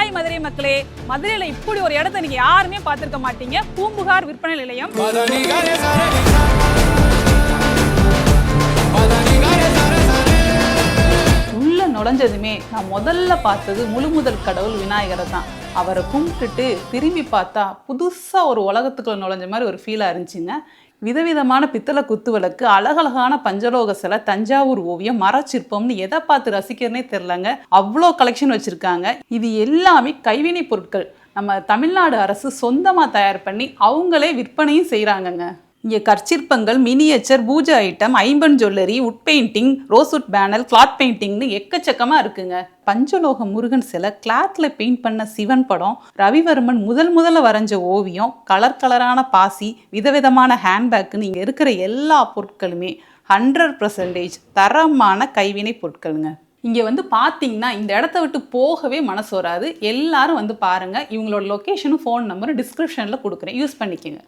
Hi Madurai மக்களே, மதுரையில இப்படி ஒரு இடத்த நீங்க யாருமே பார்த்திருக்க மாட்டீங்க. பூம்புகார் விற்பனை நிலையம். உள்ள நுழைஞ்சதுமே நான் முதல்ல பார்த்தது முழுமுதல் கடவுள் விநாயகரை தான். அவரை கும்பிட்டுட்டு திரும்பி பார்த்தா புதுசா ஒரு உலகத்துக்குள்ள நுழைஞ்ச மாதிரி ஒரு ஃபீலா இருந்துச்சுங்க. விதவிதமான பித்தளை குத்து விளக்கு, அழகழகான பஞ்சலோக சிலை, தஞ்சாவூர் ஓவியம், மரச்சிற்பம்னு எதை பார்த்து ரசிக்கிறனே தெரிலங்க. அவ்வளோ கலெக்ஷன் வச்சுருக்காங்க. இது எல்லாமே கைவினை பொருட்கள். நம்ம தமிழ்நாடு அரசு சொந்தமாக தயார் பண்ணி அவங்களே விற்பனையும் செய்கிறாங்கங்க. இங்கே கற்சிற்பங்கள், மினியேச்சர், பூஜை ஐட்டம், ஐம்பன் ஜுவல்லரி, உட் பெயிண்டிங், ரோஸ்வுட் பேனல், கிளாத் பெயிண்டிங்னு எக்கச்சக்கமாக இருக்குங்க. பஞ்சலோக முருகன் சிலை, கிளாத்ல பெயிண்ட் பண்ண சிவன் படம், ரவிவர்மன் முதல்ல வரைஞ்ச ஓவியம், கலரான பாசி, விதவிதமான ஹேண்ட்பேக்குன்னு இங்கே இருக்கிற எல்லா பொருட்களுமே 100% தரமான கைவினை பொருட்களுங்க. இங்கே வந்து பார்த்தீங்கன்னா இந்த இடத்த விட்டு போகவே மனசு வராது. எல்லாரும் வந்து பாருங்கள். இவங்களோட லொக்கேஷனும் ஃபோன் நம்பரும் டிஸ்கிரிப்ஷனில் கொடுக்குறேன், யூஸ் பண்ணிக்கோங்க.